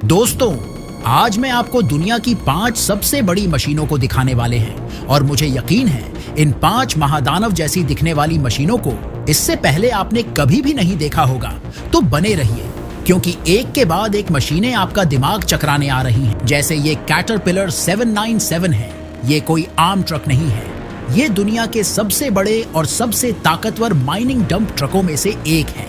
दोस्तों, आज मैं आपको दुनिया की 5 सबसे बड़ी मशीनों को दिखाने वाले हैं और मुझे यकीन है इन 5 महादानव जैसी दिखने वाली मशीनों को इससे पहले आपने कभी भी नहीं देखा होगा। तो बने रहिए क्योंकि एक के बाद एक मशीनें आपका दिमाग चकराने आ रही हैं। जैसे ये कैटरपिलर 797 है। ये कोई आम ट्रक नहीं है, ये दुनिया के सबसे बड़े और सबसे ताकतवर माइनिंग डंप ट्रकों में से एक है।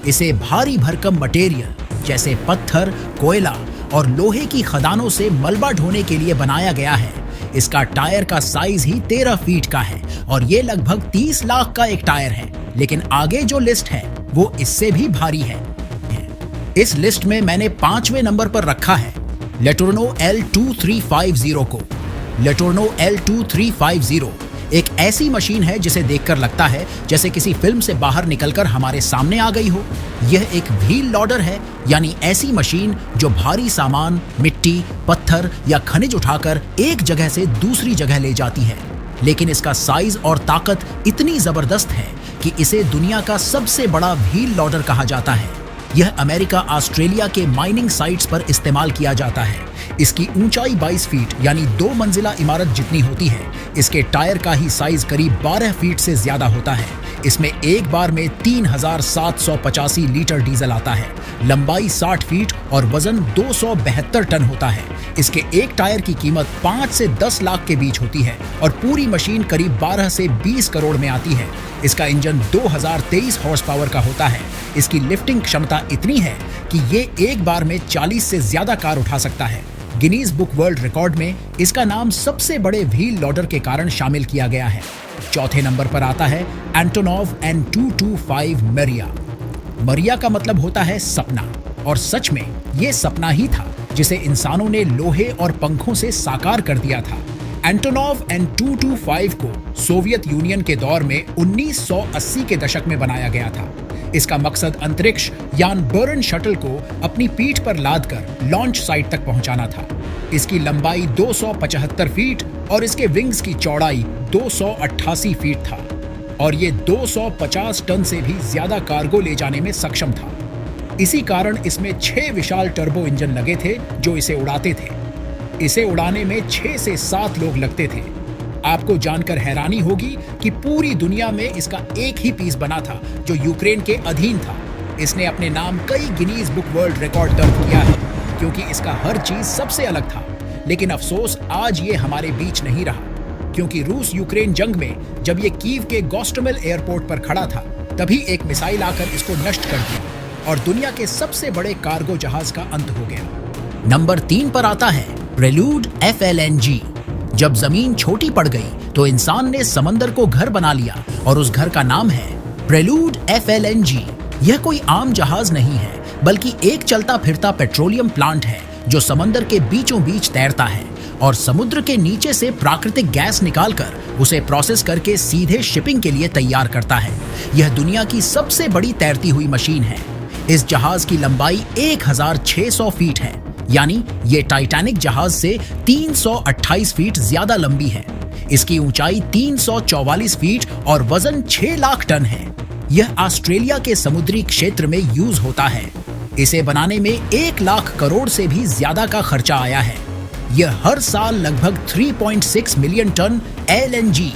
इसे भारी भरकम मटेरियल जैसे पत्थर, कोयला और लोहे की खदानों से मलबा ढोने के लिए बनाया गया है। इसका टायर का साइज ही 13 फीट का है और ये लगभग 30 लाख का एक टायर है। लेकिन आगे जो लिस्ट है वो इससे भी भारी है। इस लिस्ट में मैंने 5वें नंबर पर रखा है लेटोर्नो L2350 को। लेटोर्नो L2350 एक ऐसी मशीन है जिसे देखकर लगता है जैसे किसी फिल्म से बाहर निकलकर हमारे सामने आ गई हो। यह एक व्हील लोडर है, यानी ऐसी मशीन जो भारी सामान, मिट्टी, पत्थर या खनिज उठाकर एक जगह से दूसरी जगह ले जाती है। लेकिन इसका साइज और ताकत इतनी जबरदस्त है कि इसे दुनिया का सबसे बड़ा व्हील लोडर कहा जाता है। यह अमेरिका, ऑस्ट्रेलिया के माइनिंग साइट्स पर इस्तेमाल किया जाता है। इसकी ऊंचाई 22 फीट यानी 2 मंजिला इमारत जितनी होती है। इसके टायर का ही साइज करीब 12 फीट से ज्यादा होता है। इसमें एक बार में 3785 लीटर डीजल आता है। लंबाई 60 फीट और वजन 272 टन होता है। इसके एक टायर की कीमत 5 से 10 लाख के बीच होती है और पूरी मशीन करीब 12 से 20 करोड़ में आती है। इसका इंजन 2023 हॉर्स पावर का होता है। इसकी लिफ्टिंग क्षमता इतनी है कि ये एक बार में 40 से ज्यादा कार उठा सकता है। गिनीज बुक वर्ल्ड रिकॉर्ड में इसका नाम सबसे बड़े व्हील लोडर के कारण शामिल किया गया है। चौथे नंबर पर आता है एंटोनोव N225 मरिया। मरिया का मतलब होता है सपना, और सच में ये सपना ही था जिसे इंसानों ने लोहे और पंखों से साकार कर दिया था। एंटोनोव N225 को सोवियत यूनियन के दौर में 1980 के दशक में बनाया गया था। इसका मकसद अंतरिक्ष यान बर्न शटल को अपनी पीठ पर लादकर लॉन्च साइट तक पहुंचाना था। इसकी लंबाई 275 फीट और इसके विंग्स की चौड़ाई 288 फीट था और ये 250 टन से भी ज्यादा कार्गो ले जाने में सक्षम था। इसी कारण इसमें 6 विशाल टर्बो इंजन लगे थे जो इसे उड़ाते थे। इसे उड़ाने में 6 से 7 लोग लगते थे। आपको जानकर हैरानी होगी कि पूरी दुनिया में इसका एक ही पीस बना था जो यूक्रेन के अधीन था। इसने अपने नाम कई गिनीज बुक वर्ल्ड रिकॉर्ड दर्ज किया है क्योंकि इसका हर चीज सबसे अलग था। लेकिन अफसोस आज ये हमारे बीच नहीं रहा, क्योंकि रूस यूक्रेन जंग में जब ये कीव के गोस्टोमेल एयरपोर्ट पर खड़ा था तभी एक मिसाइल आकर इसको नष्ट कर दिया और दुनिया के सबसे बड़े कार्गो जहाज का अंत हो गया। नंबर 3 पर आता है प्रेल्यूड FLNG। जब जमीन छोटी पड़ गई तो इंसान ने समंदर को घर बना लिया और उस घर का नाम है प्रेल्यूड FLNG। यह कोई आम जहाज नहीं है बल्कि एक चलता फिरता पेट्रोलियम प्लांट है जो समंदर के बीचों बीच तैरता है और समुद्र के नीचे से प्राकृतिक गैस निकालकर उसे प्रोसेस करके सीधे शिपिंग के लिए तैयार करता है। यह दुनिया की सबसे बड़ी तैरती हुई मशीन है। इस जहाज की लंबाई 1600 फीट है, यानी ये टाइटैनिक जहाज से 328 फीट ज्यादा लंबी है। इसकी ऊंचाई 344 फीट और वजन 6 लाख टन है। यह ऑस्ट्रेलिया के समुद्री क्षेत्र में यूज होता है। इसे बनाने में 1 लाख करोड़ से भी ज्यादा का खर्चा आया है। यह हर साल लगभग 3.6 million ton LNG,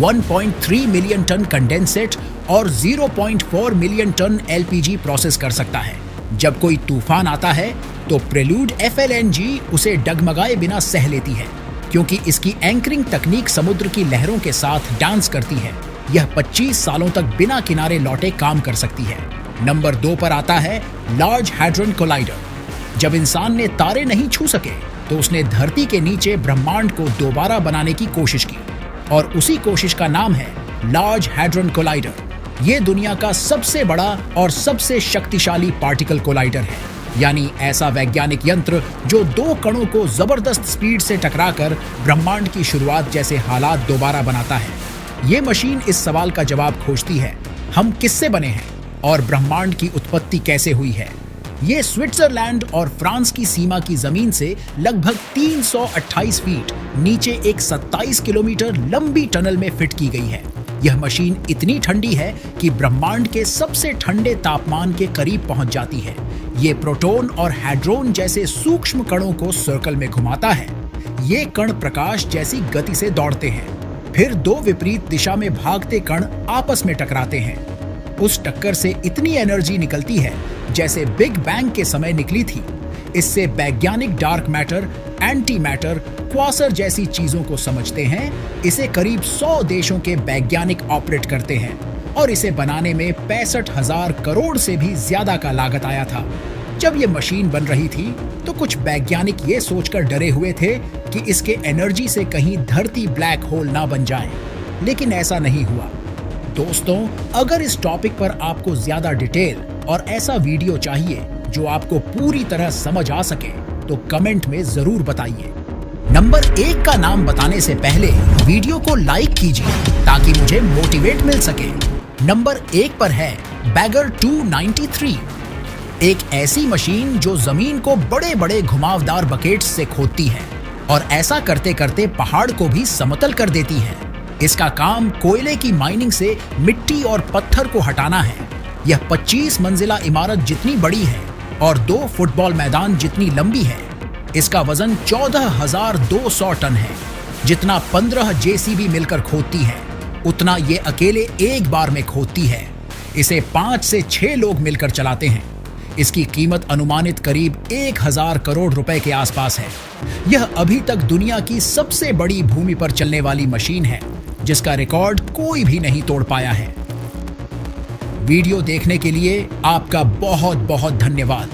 1.3 million ton condensate और 0.4 मिलियन टन LPG प्रोसेस कर सकता है। जब कोई तूफान आता है तो प्रेल्यूड FLNG उसे डगमगाए बिना सह लेती है, क्योंकि इसकी एंकरिंग तकनीक समुद्र की लहरों के साथ डांस करती है। यह 25 सालों तक बिना किनारे लौटे काम कर सकती है। नंबर 2 पर आता है लार्ज हैड्रन कोलाइडर। जब इंसान ने तारे नहीं छू सके तो उसने धरती के नीचे ब्रह्मांड को दोबारा बनाने की कोशिश की और उसी कोशिश का नाम है लार्ज हैड्रन कोलाइडर। ये दुनिया का सबसे बड़ा और सबसे शक्तिशाली पार्टिकल कोलाइडर है, यानी ऐसा वैज्ञानिक यंत्र जो 2 कणों को जबरदस्त स्पीड से टकराकर ब्रह्मांड की शुरुआत जैसे हालात दोबारा बनाता है। ये मशीन इस सवाल का जवाब खोजती है, हम किससे बने हैं और ब्रह्मांड की उत्पत्ति कैसे हुई है। ये स्विट्जरलैंड और फ्रांस की सीमा की जमीन से लगभग 328 फीट नीचे एक 27 किलोमीटर लंबी टनल में फिट की गई है। यह मशीन इतनी ठंडी है कि ब्रह्मांड के सबसे ठंडे तापमान के करीब पहुंच जाती है। ये प्रोटॉन और हैड्रोन जैसे सूक्ष्म कणों को सर्कल में घुमाता है। ये कण प्रकाश जैसी गति से दौड़ते हैं। फिर दो विपरीत दिशा में भागते कण आपस में टकराते हैं। उस टक्कर से इतनी एनर्जी निकलती है जैसे बिग बैंग के समय निकली थी। इससे वैज्ञानिक dark matter, anti matter, Quasar जैसी चीजों को समझते हैं। इसे करीब 100 देशों के वैज्ञानिक ऑपरेट करते हैं और इसे बनाने में 65,000 करोड़ से भी ज्यादा का लागत आया था। जब ये मशीन बन रही थी तो कुछ वैज्ञानिक ये सोचकर डरे हुए थे कि इसके एनर्जी से कहीं धरती ब्लैक होल ना बन जाए, लेकिन ऐसा नहीं हुआ। दोस्तों, अगर इस टॉपिक पर आपको ज्यादा डिटेल और ऐसा वीडियो चाहिए जो आपको पूरी तरह समझ आ सके तो कमेंट में जरूर बताइए। नंबर 1 का नाम बताने से पहले वीडियो को लाइक कीजिए ताकि मुझे मोटिवेट मिल सके। नंबर 1 पर है बैगर 293, एक ऐसी मशीन जो जमीन को बड़े बड़े घुमावदार बकेट्स से खोदती है और ऐसा करते करते पहाड़ को भी समतल कर देती है। इसका काम कोयले की माइनिंग से मिट्टी और पत्थर को हटाना है। यह 25 मंजिला इमारत जितनी बड़ी है और 2 फुटबॉल मैदान जितनी लंबी है। इसका वजन 14,200 टन है। जितना 15 जेसीबी मिलकर खोदती है उतना ये अकेले एक बार में खोदती है। इसे 5 से 6 लोग मिलकर चलाते हैं। इसकी कीमत अनुमानित करीब 1,000 करोड़ रुपए के आसपास है। यह अभी तक दुनिया की सबसे बड़ी भूमि पर चलने वाली मशीन है जिसका रिकॉर्ड कोई भी नहीं तोड़ पाया है। वीडियो देखने के लिए आपका बहुत बहुत धन्यवाद।